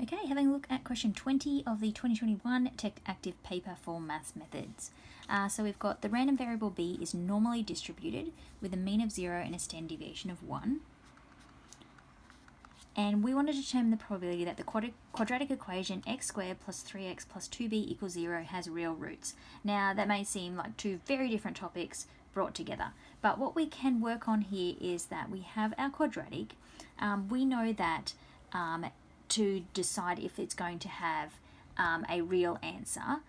Okay, having a look at question 20 of the 2021 Tech Active paper for maths methods. So we've got the random variable b is normally distributed with a mean of 0 and a standard deviation of 1. And we want to determine the probability that the quadratic equation x squared plus 3x plus 2b equals 0 has real roots. Now that may seem like two very different topics brought together, but what we can work on here is that we have our quadratic. We know that to decide if it's going to have a real answer,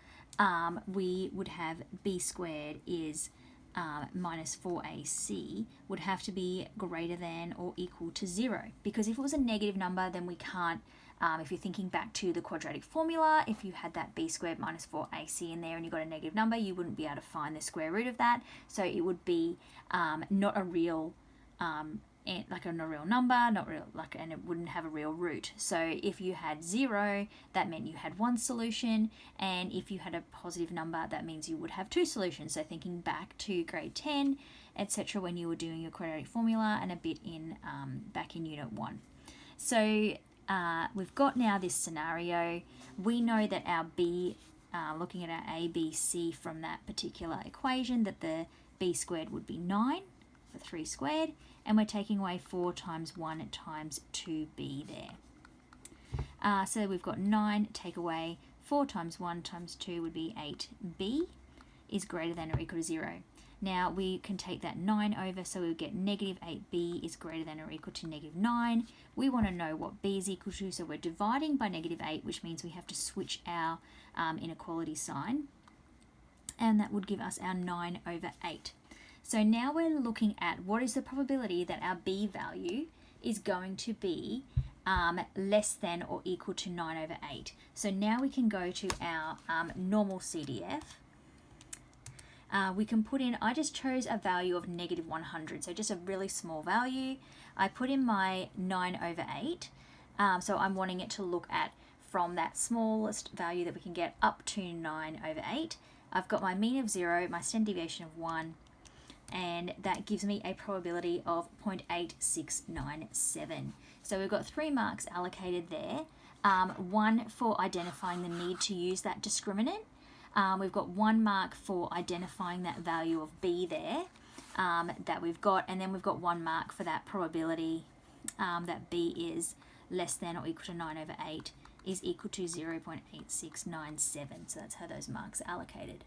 we would have b squared is minus 4ac would have to be greater than or equal to 0, because if it was a negative number, then we can't, if you're thinking back to the quadratic formula, if you had that b squared minus 4ac in there and you got a negative number, you wouldn't be able to find the square root of that, so it would be not a real like a real number, and it wouldn't have a real root. So if you had 0, that meant you had one solution, and if you had a positive number, that means you would have two solutions. So thinking back to grade 10, etc., when you were doing your quadratic formula, and a bit in back in unit 1. So we've got now this scenario. We know that our b, looking at our a, b, c from that particular equation, that the b squared would be 9 for 3 squared, and we're taking away 4 times 1 times 2b there. So we've got 9, take away 4 times 1 times 2 would be 8b is greater than or equal to 0. Now we can take that 9 over, so we get negative 8b is greater than or equal to negative 9. We want to know what b is equal to, so we're dividing by negative 8, which means we have to switch our inequality sign, and that would give us our 9 over 8. So now we're looking at what is the probability that our b value is going to be less than or equal to 9 over 8. So now we can go to our normal CDF. We can put in, I just chose a value of negative 100, so just a really small value. I put in my 9 over 8, so I'm wanting it to look at from that smallest value that we can get up to 9 over 8. I've got my mean of 0, my standard deviation of 1, and that gives me a probability of 0.8697. So we've got 3 marks allocated there. 1 for identifying the need to use that discriminant. We've got 1 mark for identifying that value of b there that we've got, and then we've got 1 mark for that probability that b is less than or equal to 9 over 8 is equal to 0.8697. So that's how those marks are allocated.